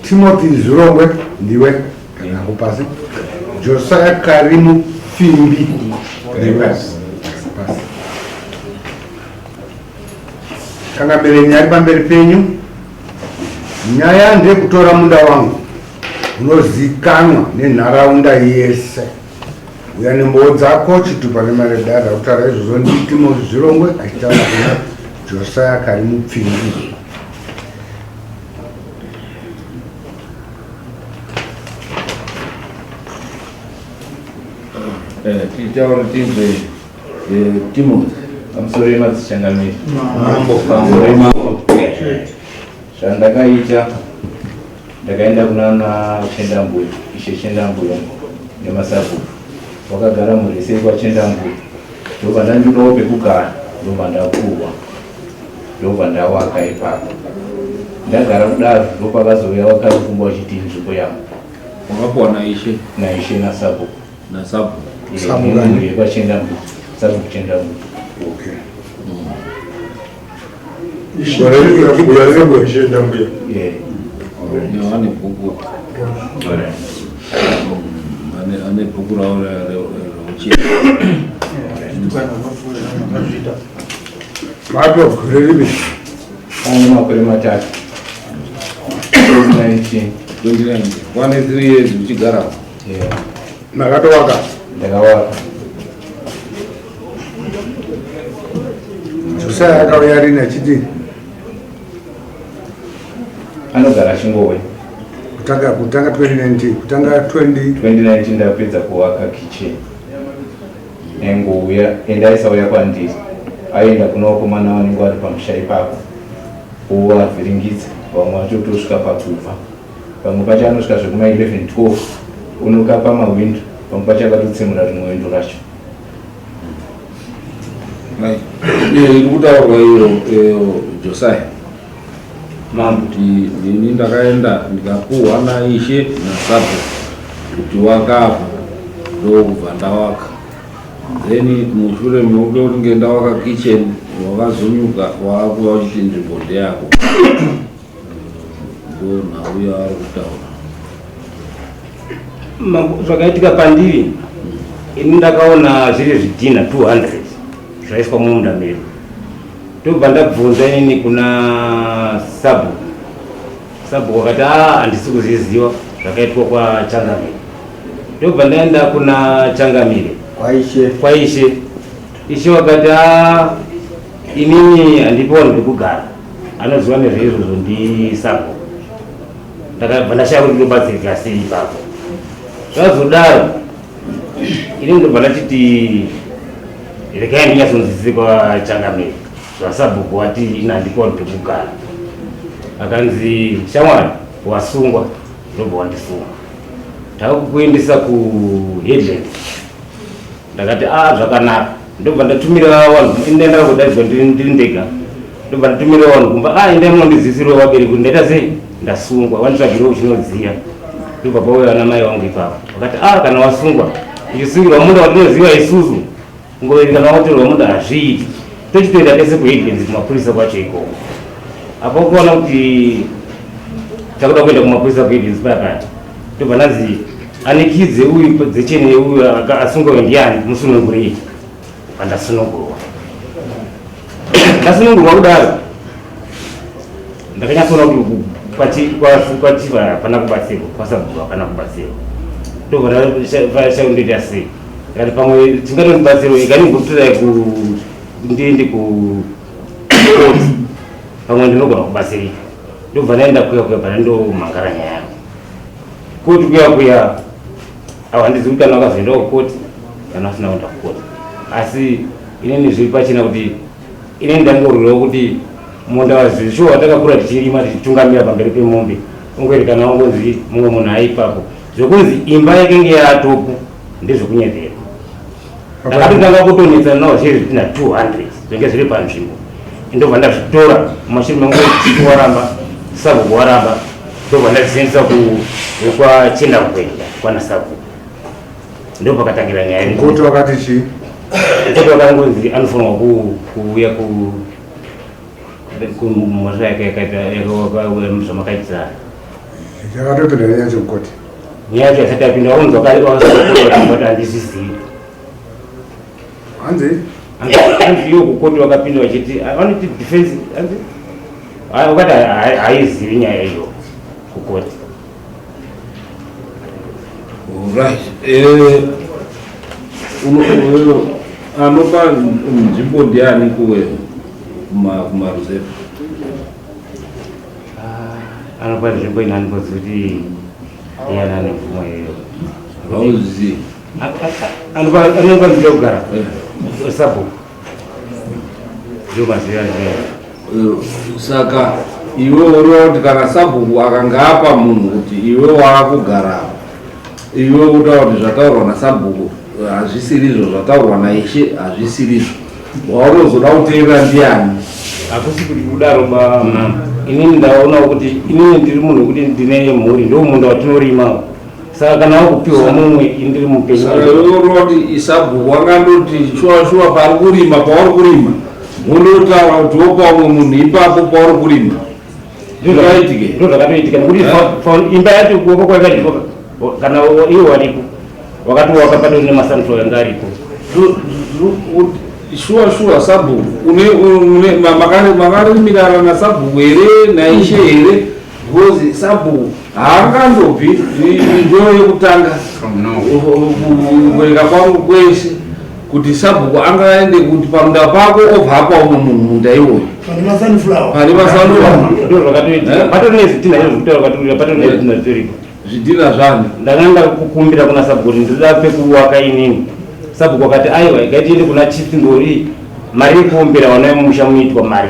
Timothy Zurongwe ndiwe nakupasi Josiah Karimu Fimbi reverse pass kanga mbere nyari pamberi penyu nyaya ndekutora munda wangu unozikanwa nenharaunda yese uya nembowo dzako chitupa nemaredhara kutaura izvozvo ndi Timothy Zurongwe achitaura kuna Josiah Karimu Fimbi. Timothy, I'm sorry, not Shangamit. Shandakaita, ndakaenda kunana Chendambu, ishe Chendambu nemasabu. Wakagara murise kwa Chendambu. Ndoba ndandinope kugara, ndoba ndakuwa. Ndoba ndawaka ipapo. Ndagara kudaro, ndoba vazoya wakakumbwa chiti nzvimbo yangu. Wakapuwa na ishe na sabu. Na sabu. Sabu gani? Kwa Chendambu. Sabu Chendambu. Okay. Ane buku. Ane buku rao rauchia. Mato kurelibi. Ane makore matatu. 29. 1 years uchigara. Nakato waka. Ndakawaka. Josiah akauya rini achiti Anogara Chingowe. kutanga 2019 kutanga 2019 ndapedza kuwaka kitchen. Engouya endaisauya kwandiri. Aenda kunokomana vanenge vari pamusha ipapo. Ovavhiringidza vamwe vachotosvika pakubva. Pamwe pacho anosvika zvekuma 11-12 unokapa mawindo. Pamwe pacho akatotsemura rimwe windo racho. Kutaurwa iyo Josiah mambo kuti nini ndakaenda ndikapuhwa naishe nasabu kuti wakapa ndokubva ndawaka. Then mushure meuke kuti ngenda waka kitchen wakazonyuka wakuva uchiti nzvimbo ndeyako. Ndo nhauya ari kutaura. Zvakaitika pandiri ini ndakaona zviri zvidhina 200 zvaiswa mumunda medu. Ndobva ndabvunza inini kuna sabu wakati handisi kuzviziva zvakaitwa kwa Changamire. Ndobva ndaenda kuna Changamire kwa ishe wakati inini handipo vanhu vekugara anoziva nezveizvozvo ndi sabu. Ndakabva ndashaya kuti ndobatsirika sei ipapo. Zvazodaro inini ndobva ndachiti rekai ndinyatsonzwisise kwa Changamire zvasabhuku wati ina handipo vanhu pekugara. Akanzi shamwari wasungwa, ndobva wandisunga. Takukuendesa kuheadland. Ndakati zvakanaka. Ndobva ndatumira vanhu inenda kudaidzwa ndiri ndega. Ndobva ndatumira vanhu kumba endai munondizisira vabereki kuti ndaita sei ndasungwa wanditsvagirawo chinodziya. Ndobva pauya ana mai vangu ipapo. Vakati kana wasungwa uchisungirwa munda watinoziva isusu ngovereka nawatorwa munda hazviiti. Tochitoenda tese kuheadlands kumapurisa kwacho ikoko. Apo kuona kuti takuda kuenda kumapurisa kuheadlands paya. Ndobva ndanzi anikidze uyu dzechene uyu asungwa ndiani musunungurei. Pandasunungurwa. Ndasunungurwa kudaro. Ndakanyatsoona kuti kwachiva hapana kubatsirwa, kwasabu hapana kubatsirwa. Ndobva ndashaundoita sei. Ndikati pamwe tingatondibatsirwa ikanimbotorai ndiende ku pamwe ndinogona kubatsirika. Ndobva ndaenda kuya pana ndomhangara nyaya yangu. Kuti kuya handizivi kuti kana wakazoendawo kukoti kana asina kuenda kukoti. Asi inini zviri pachena kuti inini ndangorwirawo kuti munda wazvishuwa watakakura tichirima tichitungamira pamberi pemombe ungoerekana wangonzi mumwe munhu aipapo zvokunzi imba yake nge yatopu ndezvokunyepera ndakatotanga kutonetsa nawo zviri zvitina 200 zvinge zviri panzvimbo ndobva ndazvitora mumashure mangu waramba sabhuku waramba ndobva ndazvisendisa kwachenda kwenda kwana sabhuku ndopakatangira nyaya kuti wakati chii kuti wakangonzi anofanirwa kuuya kumhosva yakaita zvamakaitisa yakatopinda nenyaya chekukoti nyaya yacho yasati yapinda waunzwa kati handizvizivi hanzi iyo kukoti wakapinda vachiti vanoti defense hanzi wakati haizivi nyaya iyo kukoti. Right. Anopa nzvimbo ndiani kuwe kumaruzeva? Anopa nzvimbo inanikozi kuti iyana nemvumo iyoyo. Hauzivi? Anopa nzvimbo yekugara sabhuku ndomaziva zvimwe. Saka iwe uriwa kuti kana sabhuku akanga apa munhu kuti iwe waakugara iwe utaura kuti zvataurwa nasabhuku hazvisirizvo, zvataurwa naishe hazvisirizvo, waunozoda kuteerera ndiani? Hakusi kuti kudaro inini ndaona kuti inini ndiri munhu wekuti ndine mhuri, ndo munda watinorima, saka kana wakupiwa mumwe ndiri mupenyu. Saka uriwa kuti isabhuku wakandoti shuwa pari kurima, pauri kurima mundotaura kuti wopa umwe munhu ipapo pauri kurima. Zvakaitike? Ndo zvakatoitika nekuti imba yacho kuoko kwakadikoka kana iwo waripo wakatowaka padoro nemasanflower yanga aripo. Shuwa sabhuku makarimirana nasabhuku here naishe here? Because sabhuku haangandobvi ndo yekutanga kuweka kwangu kweshe kuti sabhuku angaende kuti pamunda pako obva apa umwe munhu munda iwoyo pane masanflower. Ndo zvakatoitika patori nezvidhina izvo zvakatoitika patori nezvidhina zvitoripo. Zvidhina zvani? Ndakanga kukumbira kuna sabhuku ndinoda pekuwaka inini. Sabhuku wakati aiwa ngaitiende kuna chief ngori mari yekuumbira vana vemumusha munoitwa mari.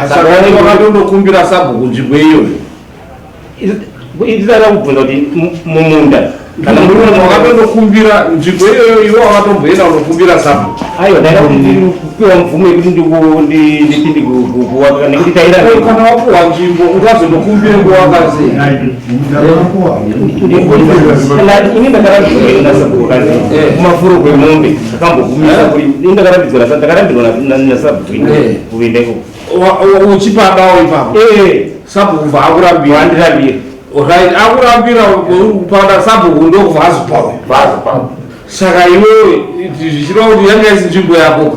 Saka wakatondokumbira sabhuku nzvimbo iyoyo? Ndinoda kubvunza kuti mumunda kana muri wakatondokumbira nzvimbo iyoyo iwe wakatomboenda unokumbira sabhuku? Aiwa ndaida kuti ndikupiwa mvumo yekuti ndipinde kuwaka nekuti taira kana wapuwa nzvimbo utazondokumbire kuwaka sei? Ini ndakarambirwa nasabhuku kazi kumafuro kwemombe akambogumisa kuri ndakarambirwa nasabhuku kuendeko uchipadawo ipapo sabhuku bva akurambira? Andirambira. Right, akurambira kupada sabhuku ndokubva azopawo. Saka iwewe zvichireva kuti yanga isi nzvimbo yakoka,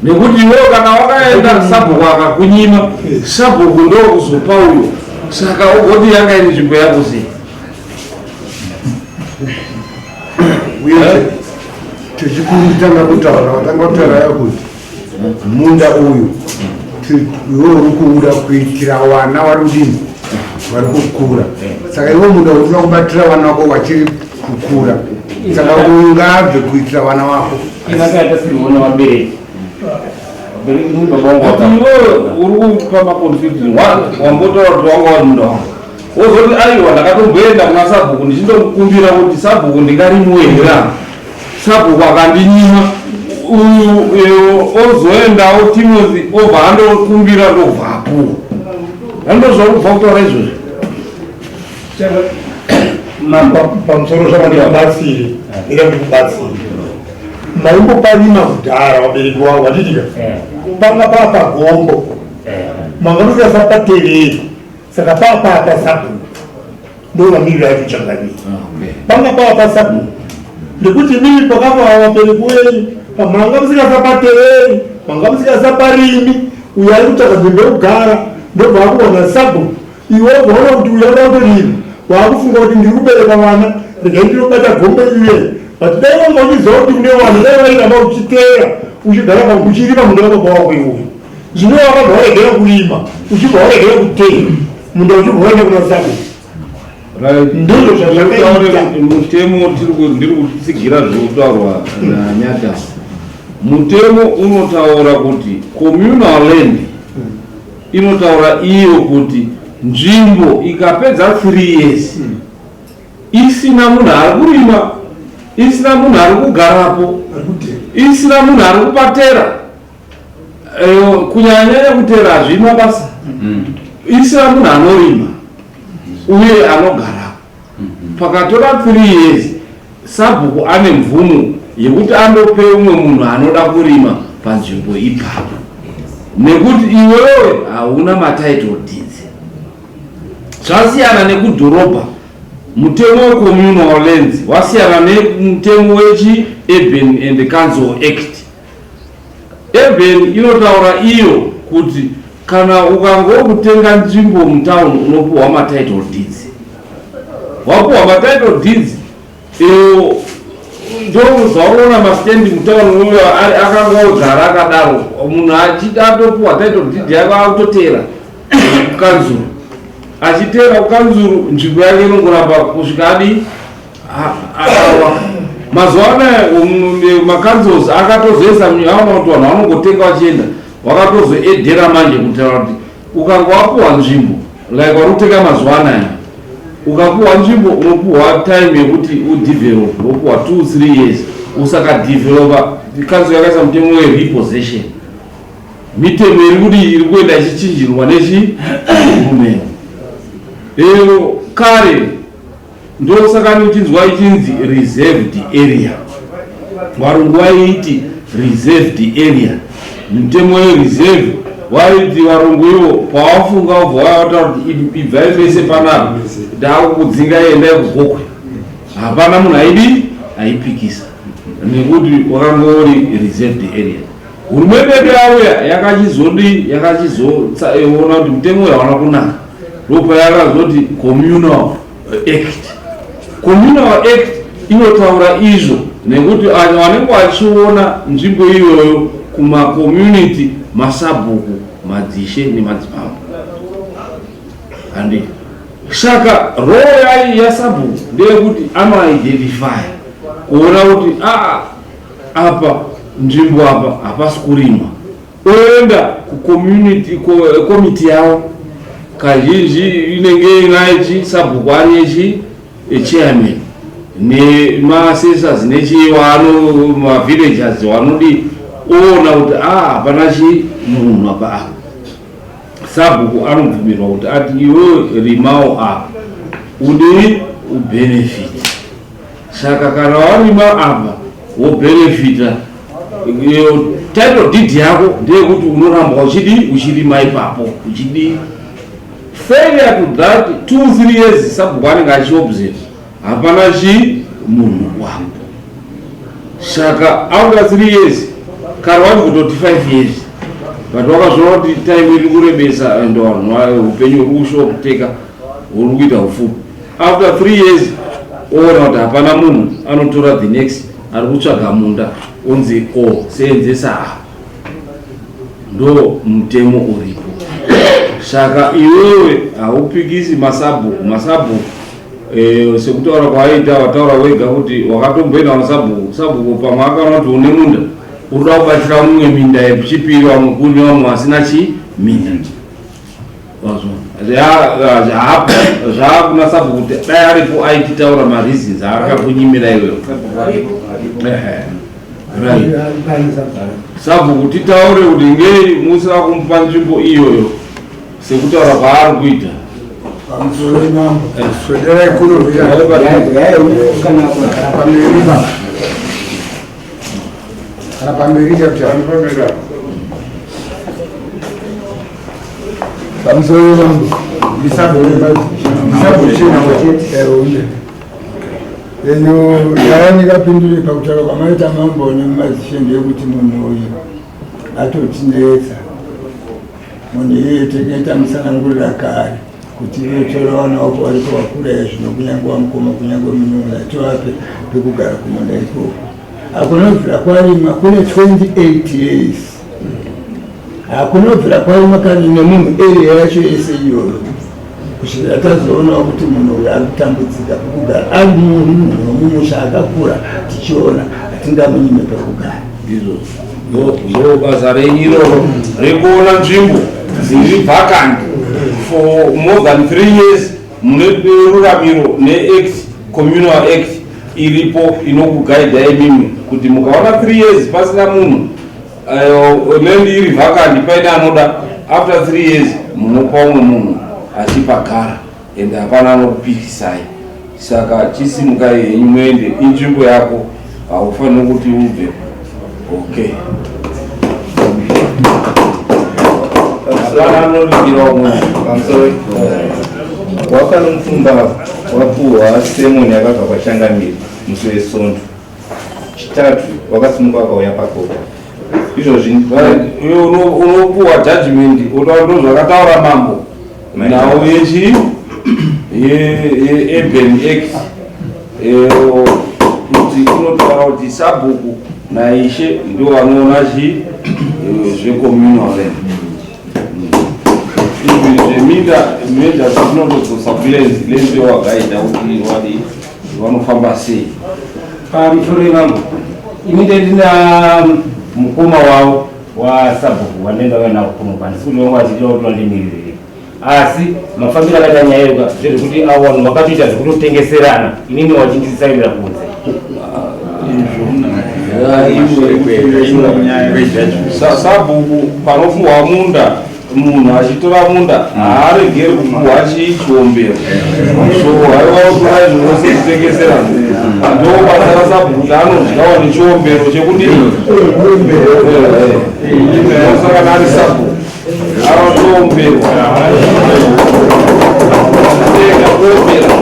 nekuti iwewe kana wakaenda sabhuku akakunyima sabhuku ndokuzopa uyo, saka ugoti yanga iri nzvimbo yako sei? tichikutanga kutaura watanga kutaura yakuti munda uyu iwe uri kuuda kuitira vana vari kudini vari kukura, saka iwe munda unoda kubatira vana vako vachiri kukura, saka ungabve kuitira vana vako. Inakaita sirivona vabereki iwe uri kupa makonfliction wambotaura kuti wanga wari munda wangu wozoti aiwa ndakatomboenda kuna sabhuku ndichindokumbira kuti sabhuku ndingarimuwehera, sabhuku akandinyima uyu ozoendawo Timothy obva andokumbira ndobva apuwa. Andozvakubva kutaura izvozvo pamusoro zvamandikabatsire ndikubatsire maimboparima kudhara vabereki vangu vatitika panga papagombo manganosasa patereri, saka papapa sabhuku ndovamirira yacho changamiri panga papa sabhuku ndekuti mimi pakava vabereki wenyu manga musikasa patereri manga musikasa parimi uyo ari kutsvaka nzvimbo yekugara ndobva akuona sabhuku iwe vaona kuti uyo vakurima wakufunga kuti ndiri kubereka vana regai ndinobata gombo iye but dai wanga uchiziva kuti une vanhu dai vairamba uchiteera uchigara uchirima munda wako wako iwoyo zvino wakabva waregera kurima uchibva waregera kuteera munda uchibva waenda kuna sabhuku. Ndizvo zvazvakaita mutemo ndiri kutsigira zvirikutaurwa nanyata. Mutemo unotaura kuti communal land inotaura iyo kuti nzvimbo ikapedza 3 years isina munhu ari kurima, isina munhu ari kugarapo, isina munhu ari kupatera, kunyanya kutera hazvina basa, isina munhu anorima uye anogarapo, pakatora 3 years sabhuku ane mvumo yekuti andope umwe munhu anoda kurima panzvimbo ipapo, nekuti iwewe hauna matitle deeds. Zvasiyana nekudhorobha, mutemo wecommunal lands wasiyana nemutemo wechi Urban and Council Act. Urban inotaura iyo kuti kana ukangokutenga nzvimbo mutown unopuwa matitle deeds. Wapuwa matitle deeds, ndozvaona mastendi mutown uyo akangogara akadaro, munhu achitopuwa title deed yake akutotera kukanzuru, achitera kukanzuru nzvimbo yake inongoramba kusvika adi akawa. Mazuva anaya makanzels akatozoisa aona kuti vanhu vanongotenga vachienda, wakatozoedhera manje kutaura kuti ukanga wapuwa nzvimbo like wanotenga mazuva anaya, ukapuwa nzvimbo unopuwa time yekuti udevelop, unopuwa 2-3 years usakadevelopa. Kanzuru yakaisa mutemo werepossession, mitemo iri kuenda ichichinjirwa nechihurumende. Kare ndosaka nichinzwa ichinzi reserved area, varungu vaiti reserved area. Mutemo wereserve waiti varungu ivo pavafunga ubva vavata kuti ibvai pese panapa ndakukudzinga endai kugokwe, hapana munhu aipikisa nekuti wakanga uri reserved area. Hurumende yedu yauya yakachizoona kuti mutemo uyu hauna kunaka, ndopa yakazoti communal act. Communal act inotaura izvo nekuti vanenge vachiona nzvimbo iyoyo kumacommunity, masabhuku, madzishe nemadzibaba. Andi saka role yasabhuku ndeyekuti anoidentify, kuona kuti apa nzvimbo apa hapasi kurimwa, oenda kucommunity committee yavo. Kazhinji inenge inachi sabhuku ari chairman nemasesors nechiwano mavillagers vanodi ona kuti hapana munhu apa. Sabhuku anobvumirwa kuti ati iwe rimawo apa udi ubenefit. Saka kana warima apa wobenefita, title deed yako ndeyekuti unoramba uchirima ipapo uchidi. Failure to that 2-3 years sabhuku anenge achiobserve hapana munhu wako. Saka after 3 years kare wati kutoti 5 years, but wakazvona kuti time iri kurebesa ende vanhu upenyu huri kushoputeka huri kuita ufupi. After 3 years oona kuti hapana munhu, anotora the next ari kutsvaga munda onzi seenzesa apa. Ndo mutemo uripo. Saka iwewe haupikisi masabhuku sekutaura kwaita wataura wega kuti wakatomboenda masabhuku pamwe akaona kuti une munda urikuda kubatira mumwe minda yechipiri, vamwe kune vamwe vasina chiminda. Zvakuna sabhuku kuti dai aripo aititaura mareasons aakakunyimira iwewe. Sabhuku titaure kuti ngei musina kumupa nzvimbo iyoyo sekutaura kwaari kuita. Ndikapindure pakutaura kwamaita mambo nemazishende ekuti munhu uyu atotinetsa, munhu iye takaita musanangurira kare kuti tora vana vako variko vakura zvino, kunyange wamukoma kunyange munun'una tovape pekugara kumunda ikoko. Hakunobvira kwarimwa kune 28 years, hakunobvira kwarimwa kandi nemunhu area yacho yese iyoyo, kusvikira tazoonawo kuti munhu uyu ari kutambudzika pekugara, ari munhu nomumusha akakura tichiona hatingamunyime pekugara. Ndo basa renyu iroro rekuona nzvimbo dziri vacant for more than 3 years mune ruramiro neact communal act iripo inokugaidai mimi kuti mukaona 3 years pasina munhu land iri vacant paine anoda after 3 years munopa umwe munhu achipagara ende hapana anokupikisai. Saka chisimukai henyu muende inzvimbo yako, haufaniri kuti ubve. Okay. Hapana anoringira umwe. Wakanomufumba wapuhwa semoni yakabva kwachangamiri musi weSondo. Chitatu wakasimuka wakauya pakota. Izvozvi unopuhwa judgment utaura zvakataura mambo nawo yechi Urban Act kuti inotaura kuti sabhuku naishe ndio vanoona zvecommunal land. Zvemida zvinotodzosa kulenzi lenzi wagaita kuti vanofamba sei. Pamusoro mambo ininde ndina mukoma wavo wasabhuku wanenda wanawo kunopana sikuti vamwe vachitiwa kuti vandimirire asi mafambiro akanyanyayuka zvekuti awanhu vakatoita zvekutotengeserana inini wachindisisairira kunze sabhuku panofuhwa munda munhu achitora munda haaregeri kupuhwa chiombero so haivaotora zvose kutengeserana ndo basa rasabhuku kuti anodyawa nechiombero chekudini saka nari sabhuku anotomberwa kuombera